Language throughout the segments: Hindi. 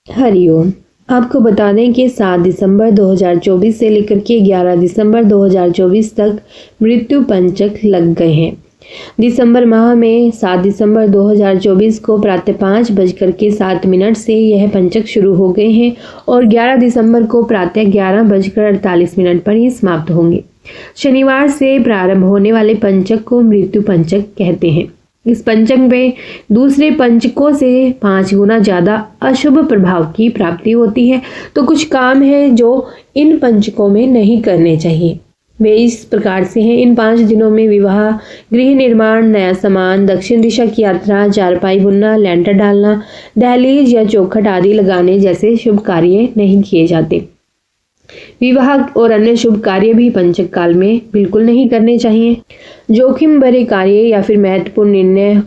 हरिओम। आपको बता दें कि 7 दिसंबर 2024 से लेकर के 11 दिसंबर 2024 तक मृत्यु पंचक लग गए हैं। दिसंबर माह में 7 दिसंबर 2024 को प्रातः 5:07 से यह पंचक शुरू हो गए हैं और 11 दिसंबर को प्रातः 11:48 पर ही समाप्त होंगे। शनिवार से प्रारंभ होने वाले पंचक को मृत्यु पंचक कहते हैं। इस पंचक में दूसरे पंचकों से 5 गुना ज्यादा अशुभ प्रभाव की प्राप्ति होती है। तो कुछ काम है जो इन पंचकों में नहीं करने चाहिए। वे इस प्रकार से हैं। इन 5 दिनों में विवाह, गृह निर्माण, नया सामान, दक्षिण दिशा की यात्रा, चारपाई बुनना, लेंटर डालना, दहलीज या चौखट आदि लगाने जैसे शुभ कार्य नहीं किए जाते। विवाह और अन्य शुभ कार्य भी पंचक काल में बिल्कुल नहीं करने चाहिए। जोखिम भरे कार्य या फिर महत्वपूर्ण निर्णय,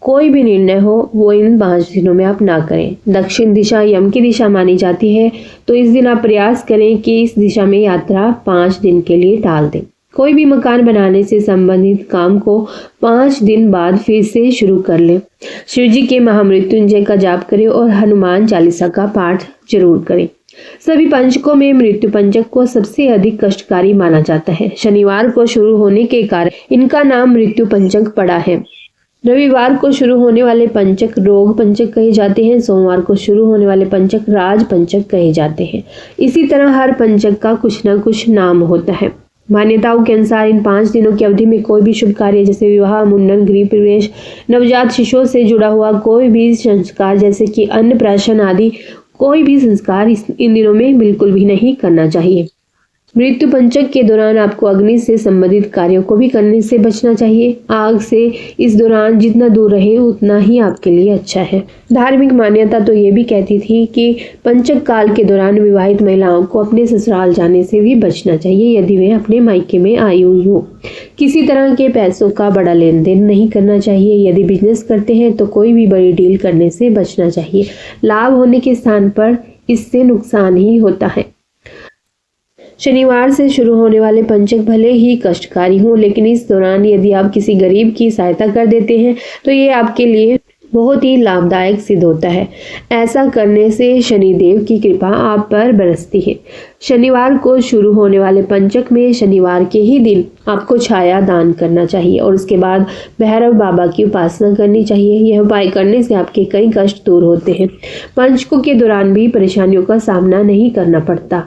कोई भी निर्णय हो, वो इन 5 दिनों में आप ना करें। दक्षिण दिशा यम की दिशा मानी जाती है, तो इस दिन आप प्रयास करें कि इस दिशा में यात्रा 5 दिन के लिए टाल दें। कोई भी मकान बनाने से संबंधित काम को 5 दिन बाद फिर से शुरू कर लें। शिव जी के महामृत्युंजय का जाप करें और हनुमान चालीसा का पाठ जरूर करें। सभी पंचकों में मृत्यु पंचक को सबसे अधिक कष्टकारी माना जाता है। शनिवार को शुरू होने के कारण इनका नाम मृत्यु पंचक पड़ा है। रविवार को शुरू होने वाले पंचक रोग पंचक कहे जाते हैं। सोमवार को शुरू होने वाले पंचक राज पंचक कहे जाते हैं। इसी तरह हर पंचक का कुछ न कुछ नाम होता है। मान्यताओं के अनुसार इन 5 दिनों की अवधि में कोई भी शुभ कार्य जैसे विवाह, मुंडन, गृह प्रवेश, नवजात शिशुओं से जुड़ा हुआ कोई भी संस्कार जैसे कि अन्नप्राशन आदि कोई भी संस्कार इन दिनों में बिल्कुल भी नहीं करना चाहिए। मृत्यु पंचक के दौरान आपको अग्नि से संबंधित कार्यों को भी करने से बचना चाहिए। आग से इस दौरान जितना दूर रहे उतना ही आपके लिए अच्छा है। धार्मिक मान्यता तो ये भी कहती थी कि पंचक काल के दौरान विवाहित महिलाओं को अपने ससुराल जाने से भी बचना चाहिए यदि वे अपने मायके में आई हुई हो। किसी तरह के पैसों का बड़ा लेन देन नहीं करना चाहिए। यदि बिजनेस करते हैं तो कोई भी बड़ी डील करने से बचना चाहिए। लाभ होने के स्थान पर इससे नुकसान ही होता है। शनिवार से शुरू होने वाले पंचक भले ही कष्टकारी हों, लेकिन इस दौरान यदि आप किसी गरीब की सहायता कर देते हैं तो ये आपके लिए बहुत ही लाभदायक सिद्ध होता है। ऐसा करने से शनिदेव की कृपा आप पर बरसती है। शनिवार को शुरू होने वाले पंचक में शनिवार के ही दिन आपको छाया दान करना चाहिए और उसके बाद भैरव बाबा की उपासना करनी चाहिए। यह उपाय करने से आपके कई कष्ट दूर होते हैं। पंचकों के दौरान भी परेशानियों का सामना नहीं करना पड़ता।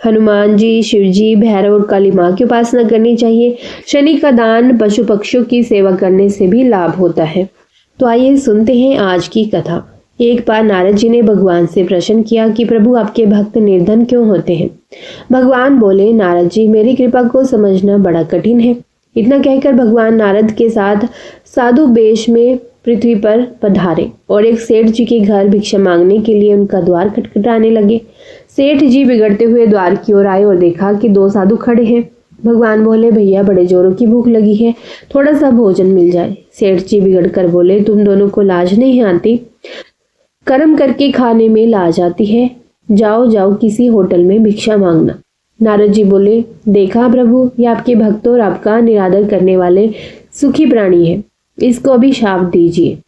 हनुमान जी, शिव जी, भैरव और काली माँ की उपासना करनी चाहिए। शनि का दान, पशु पक्षियों की सेवा करने से भी लाभ होता है। तो आइए सुनते हैं आज की कथा। एक बार नारद जी ने भगवान से प्रश्न किया कि प्रभु आपके भक्त निर्धन क्यों होते हैं। भगवान बोले, नारद जी मेरी कृपा को समझना बड़ा कठिन है। इतना कहकर भगवान नारद के साथ साधु वेश में पृथ्वी पर पधारे और एक सेठ जी के घर भिक्षा मांगने के लिए उनका द्वार खटखटाने लगे। सेठ जी बिगड़ते हुए द्वार की ओर आए और देखा कि 2 साधु खड़े हैं। भगवान बोले, भैया बड़े जोरों की भूख लगी है, थोड़ा सा भोजन मिल जाए। सेठ जी बिगड़कर बोले, तुम दोनों को लाज नहीं आती? कर्म करके खाने में लाज आती है। जाओ जाओ किसी होटल में भिक्षा मांगना। नारद जी बोले, देखा प्रभु, ये आपके भक्त और आपका निरादर करने वाले सुखी प्राणी है, इसको अभी शाप दीजिए।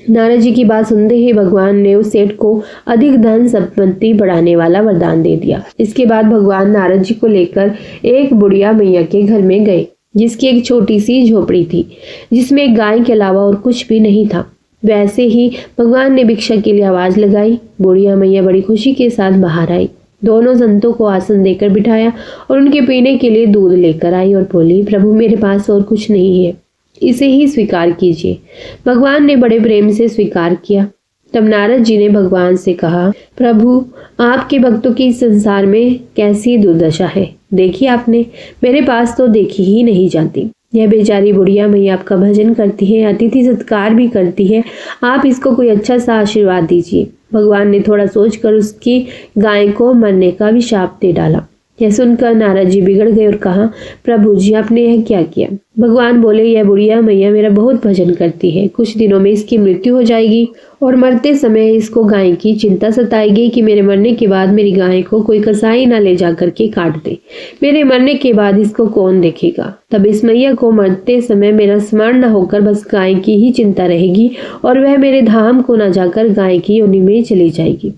नारद जी की बात सुनते ही भगवान ने उस सेठ को अधिक धन संपत्ति बढ़ाने वाला वरदान दे दिया। इसके बाद भगवान नारद जी को लेकर एक बुढ़िया मैया के घर में गए, जिसकी एक छोटी सी झोपड़ी थी, जिसमें एक गाय के अलावा और कुछ भी नहीं था। वैसे ही भगवान ने भिक्षा के लिए आवाज लगाई। बुढ़िया मैया बड़ी खुशी के साथ बाहर आई, दोनों संतों को आसन देकर बिठाया और उनके पीने के लिए दूध लेकर आई और बोली, प्रभु मेरे पास और कुछ नहीं है, इसे ही स्वीकार कीजिए। भगवान ने बड़े प्रेम से स्वीकार किया। तब नारद जी ने भगवान से कहा, प्रभु आपके भक्तों की संसार में कैसी दुर्दशा है, देखिए आपने, मेरे पास तो देखी ही नहीं जाती। यह बेचारी बुढ़िया मैया आपका भजन करती है, अतिथि सत्कार भी करती है, आप इसको कोई अच्छा सा आशीर्वाद दीजिए। भगवान ने थोड़ा सोचकर उसकी गाय को मरने का भी शाप दे डाला। यह सुनकर नारद जी बिगड़ गए और कहा, प्रभु जी आपने यह क्या किया? भगवान बोले, यह बुढ़िया मैया मेरा बहुत भजन करती है, कुछ दिनों में इसकी मृत्यु हो जाएगी और मरते समय इसको गाय की चिंता सताएगी कि मेरे मरने के बाद मेरी गाय को कोई कसाई ना ले जा करके काट दे। मेरे मरने के बाद इसको कौन देखेगा? तब इस मैया को मरते समय मेरा स्मरण न होकर बस गाय की ही चिंता रहेगी और वह मेरे धाम को न जाकर गाय की योनि में चली जाएगी।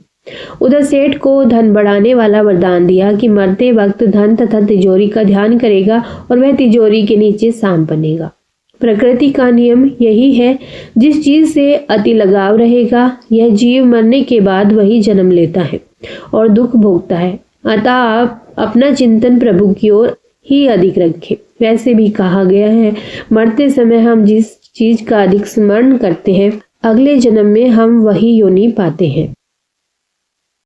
उधर सेठ को धन बढ़ाने वाला वरदान दिया कि मरते वक्त धन तथा तिजोरी का ध्यान करेगा और वह तिजोरी के नीचे सांप बनेगा। प्रकृति का नियम यही है, जिस चीज से अति लगाव रहेगा यह जीव मरने के बाद वही जन्म लेता है और दुख भोगता है। अतः आप अपना चिंतन प्रभु की ओर ही अधिक रखें। वैसे भी कहा गया है, मरते समय हम जिस चीज का अधिक स्मरण करते हैं अगले जन्म में हम वही योनि पाते हैं।